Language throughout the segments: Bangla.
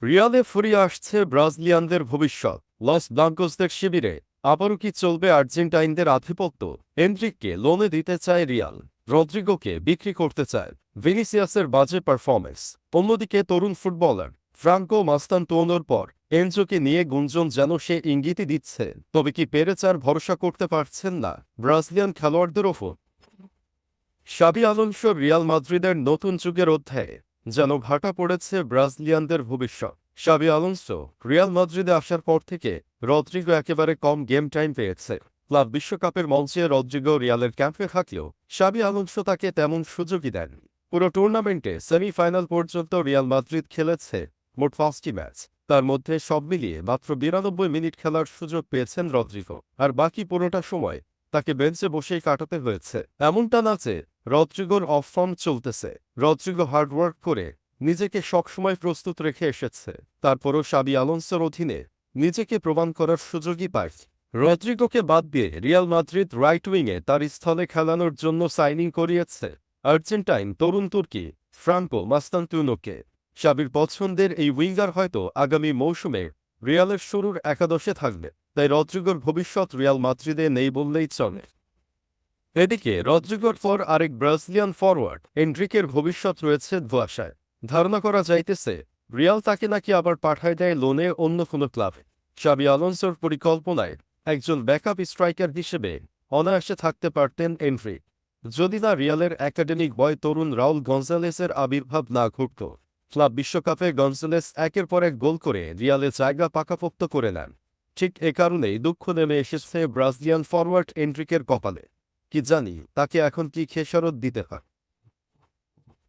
রিয়ালে ফিরে আসছে ব্রাজিলিয়ানদের ভবিষ্যৎ। লস ব্লাঙ্কোসদের শিবিরে আবারও কি চলবে আর্জেন্টাইনদের আধিপত্য? এনরিককে লোনে দিতে চায় রিয়াল, রদ্রিগোকে বিক্রি করতে চায় ভিনিসিয়াসের বাজে পারফরম্যান্স। অন্যদিকে তরুণ ফুটবলার ফ্রাঙ্কো মাস্তানতুয়ানোর পর এনজোকে নিয়ে গুঞ্জন যেন সে ইঙ্গিতই দিচ্ছে। তবে কি পেরেচার ভরসা করতে পারছেন না ব্রাজিলিয়ান খেলোয়াড়দের ওপর? শাবি আলোনসো রিয়াল মাদ্রিদের নতুন যুগের অধ্যায়ে যেন ভাটা পড়েছে ব্রাজিলিয়ানদের ভবিষ্যৎ। শাবি আলোনসো রিয়াল মাদ্রিদে আসার পর থেকে রদ্রিগো একেবারে কম গেম টাইম পেয়েছে। ক্লাব বিশ্বকাপের মঞ্চে রদ্রিগো রিয়ালের ক্যাম্পে থাকলেও শাবি আলোনসো তাকে তেমন সুযোগই দেননি। পুরো টুর্নামেন্টে সেমিফাইনাল পর্যন্ত রিয়াল মাদ্রিদ খেলেছে মোট 5টি ম্যাচ। তার মধ্যে সব মিলিয়ে মাত্র 92 মিনিট খেলার সুযোগ পেয়েছেন রদ্রিগো, আর বাকি পুরোটা সময় তাকে বেঞ্চে বসেই কাটাতে হয়েছে। এমনটা না যে রদ্রিগোর অফ ফর্ম চলতেছে, রদ্রিগো হার্ডওয়ার্ক করে নিজেকে সবসময় প্রস্তুত রেখে এসেছে। তারপরও শাবি আলোনসোর অধীনে নিজেকে প্রমাণ করার সুযোগই পায়। রদ্রিগোকে বাদ দিয়ে রিয়াল মাদ্রিদ রাইট উইংয়ে তার স্থলে খেলানোর জন্য সাইনিং করিয়েছে আর্জেন্টাইন তরুণ তুর্কি ফ্রাঙ্কো মাস্তানতুয়ানোকে। শাবির পছন্দের এই উইঙ্গার হয়তো আগামী মৌসুমে রিয়ালের শুরুর একাদশে থাকবে, তাই রদ্রিগোর ভবিষ্যৎ রিয়াল মাদ্রিদে নেই বললেই চলে। এদিকে রদ্রিগোর পর আরেক ব্রাজিলিয়ান ফরওয়ার্ড এনরিকের ভবিষ্যৎ রয়েছে ধোঁয়াশায়। ধারণা করা যাইতেছে রিয়াল তাকে নাকি আবার পাঠায় দেয় লোনে অন্য কোনো ক্লাবে। শাবি আলোনসোর পরিকল্পনায় একজন ব্যাকআপ স্ট্রাইকার হিসেবে অনায়াসে থাকতে পারতেন এনরিক, যদি না রিয়ালের একাডেমিক বয় তরুণ রাউল গঞ্জালেসের আবির্ভাব না ঘটত। ক্লাব বিশ্বকাপে গঞ্জালেস একের পর এক গোল করে রিয়ালে জায়গা পাকাপোক্ত করে নেন। ঠিক এ কারণেই দুঃখ নেমে এসেছে ব্রাজিলিয়ান ফরওয়ার্ড এনরিকের কপালে। কি জানি তাকে এখন কি খেসারত দিতে হয়।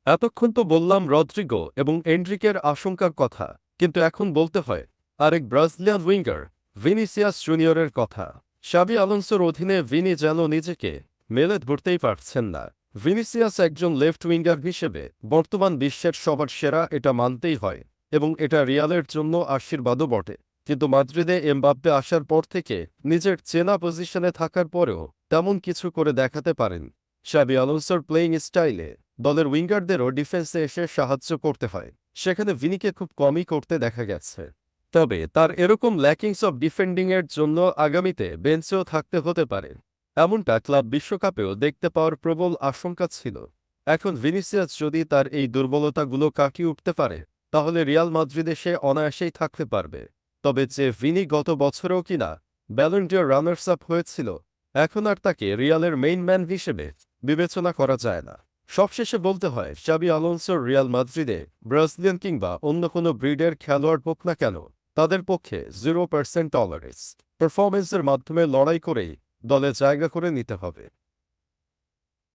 এতক্ষণ তো বললাম রদ্রিগো এবং এনরিকের আশঙ্কার কথা, কিন্তু এখন বলতে হয় আরেক ব্রাজিলিয়ান উইঙ্গার ভিনিসিয়াস জুনিয়রের কথা। শাবি আলোনসোর অধীনে ভিনি যেন নিজেকে মেলে ধরতেই পারছেন না। ভিনিসিয়াস একজন লেফট উইঙ্গার হিসেবে বর্তমান বিশ্বের সবার সেরা, এটা মানতেই হয়, এবং এটা রিয়ালের জন্য আশীর্বাদও বটে। কিন্তু মাদ্রিদে এমবাপ্পে আসার পর থেকে নিজের চেনা পজিশনে থাকার পরেও তেমন কিছু করে দেখাতে পারেন। শাবি আলোনসোর প্লেইং স্টাইলে দলের উইঙ্গারদেরও ডিফেন্সে এসে সাহায্য করতে হয়, সেখানে ভিনিকে খুব কমই করতে দেখা গেছে। তবে তার এরকম ল্যাকিংস অব ডিফেন্ডিংয়ের জন্য আগামীতে বেঞ্চেও থাকতে হতে পারে, এমনটা ক্লাব বিশ্বকাপেও দেখতে পাওয়ার প্রবল আশঙ্কা ছিল। এখন ভিনিসিয়াস যদি তার এই দুর্বলতাগুলো কাটিয়ে উঠতে পারে, তাহলে রিয়াল মাদ্রিদে সে অনায়াসেই থাকতে পারবে। তবে যে ভিনি গত বছরেও কিনা ব্যালন ডি'র রানার্স আপ হয়েছিল, এখন আর তাকে রিয়ালের মেইন ম্যান হিসেবে বিবেচনা করা যায় না। সবশেষে বলতে হয় শাবি আলোনসোর রিয়াল মাদ্রিদে ব্রাজিলিয়ান কিংবা অন্য কোনো ব্রিডের খেলোয়াড় হোক না কেন, তাদের পক্ষে 0% টলারেন্স, পারফরম্যান্সের মাধ্যমে লড়াই করেই দলে জায়গা করে নিতে হবে।